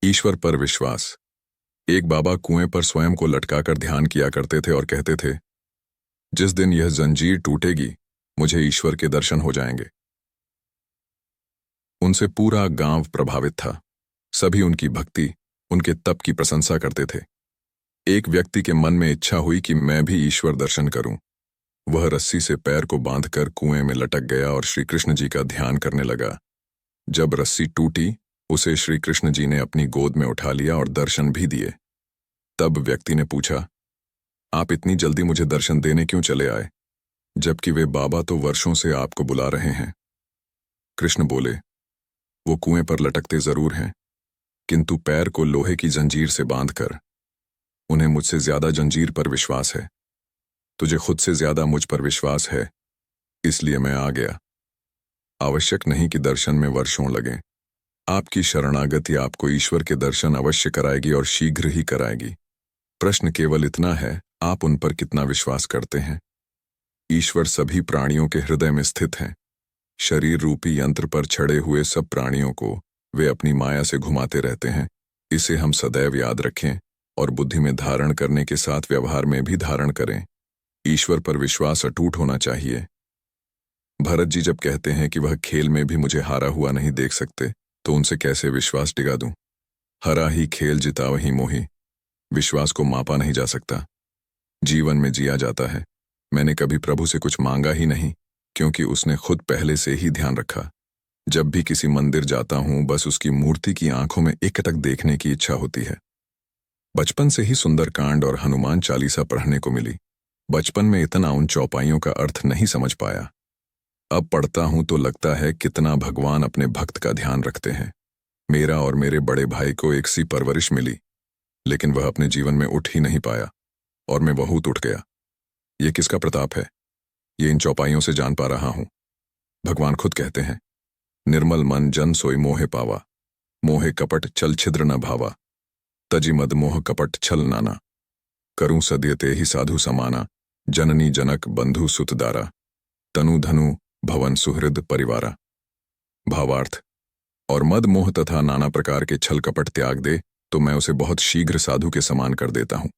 ईश्वर पर विश्वास। एक बाबा कुएं पर स्वयं को लटकाकर ध्यान किया करते थे और कहते थे, जिस दिन यह जंजीर टूटेगी मुझे ईश्वर के दर्शन हो जाएंगे। उनसे पूरा गांव प्रभावित था। सभी उनकी भक्ति, उनके तप की प्रशंसा करते थे। एक व्यक्ति के मन में इच्छा हुई कि मैं भी ईश्वर दर्शन करूं। वह रस्सी से पैर को बांधकर कुएं में लटक गया और श्री कृष्ण जी का ध्यान करने लगा। जब रस्सी टूटी, उसे श्री कृष्ण जी ने अपनी गोद में उठा लिया और दर्शन भी दिए। तब व्यक्ति ने पूछा, आप इतनी जल्दी मुझे दर्शन देने क्यों चले आए, जबकि वे बाबा तो वर्षों से आपको बुला रहे हैं। कृष्ण बोले, वो कुएं पर लटकते जरूर हैं, किंतु पैर को लोहे की जंजीर से बांधकर। उन्हें मुझसे ज्यादा जंजीर पर विश्वास है। तुझे खुद से ज्यादा मुझ पर विश्वास है, इसलिए मैं आ गया। आवश्यक नहीं कि दर्शन में वर्षों लगें। आपकी शरणागति आपको ईश्वर के दर्शन अवश्य कराएगी और शीघ्र ही कराएगी। प्रश्न केवल इतना है, आप उन पर कितना विश्वास करते हैं। ईश्वर सभी प्राणियों के हृदय में स्थित हैं। शरीर रूपी यंत्र पर छड़े हुए सब प्राणियों को वे अपनी माया से घुमाते रहते हैं। इसे हम सदैव याद रखें और बुद्धि में धारण करने के साथ व्यवहार में भी धारण करें। ईश्वर पर विश्वास अटूट होना चाहिए। भरत जी जब कहते हैं कि वह खेल में भी मुझे हारा हुआ नहीं देख सकते, तो उनसे कैसे विश्वास डिगा दूं। हरा ही खेल जिता वही मोही। विश्वास को मापा नहीं जा सकता, जीवन में जिया जाता है। मैंने कभी प्रभु से कुछ मांगा ही नहीं, क्योंकि उसने खुद पहले से ही ध्यान रखा। जब भी किसी मंदिर जाता हूं, बस उसकी मूर्ति की आंखों में एकटक देखने की इच्छा होती है। बचपन से ही सुंदरकांड और हनुमान चालीसा पढ़ने को मिली। बचपन में इतना उन चौपाइयों का अर्थ नहीं समझ पाया। अब पढ़ता हूं तो लगता है कितना भगवान अपने भक्त का ध्यान रखते हैं। मेरा और मेरे बड़े भाई को एक सी परवरिश मिली, लेकिन वह अपने जीवन में उठ ही नहीं पाया और मैं बहुत उठ गया। ये किसका प्रताप है, ये इन चौपाइयों से जान पा रहा हूं। भगवान खुद कहते हैं, निर्मल मन जन सोई मोहे पावा, मोहे कपट छल छिद्र न भावा, तजी मद मोह कपट छल नाना, करूं सद्यते ही साधु समाना, जननी जनक बंधु सुतदारा, तनु धनु भवन सुहृद परिवारा। भावार्थ, और मद मोह तथा नाना प्रकार के छल कपट त्याग दे तो मैं उसे बहुत शीघ्र साधु के समान कर देता हूं।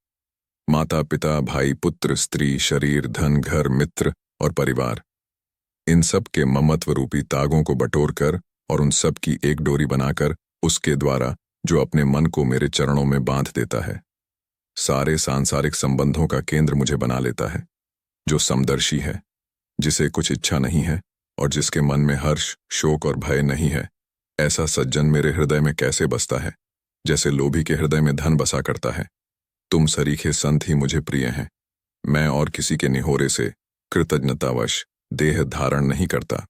माता पिता भाई पुत्र स्त्री शरीर धन घर मित्र और परिवार, इन सब के ममत्व रूपी तागों को बटोर कर और उन सब की एक डोरी बनाकर उसके द्वारा जो अपने मन को मेरे चरणों में बांध देता है, सारे सांसारिक संबंधों का केंद्र मुझे बना लेता है। जो समदर्शी है, जिसे कुछ इच्छा नहीं है और जिसके मन में हर्ष शोक और भय नहीं है, ऐसा सज्जन मेरे हृदय में कैसे बसता है, जैसे लोभी के हृदय में धन बसा करता है। तुम सरीखे संत ही मुझे प्रिय हैं। मैं और किसी के निहोरे से कृतज्ञतावश देह धारण नहीं करता।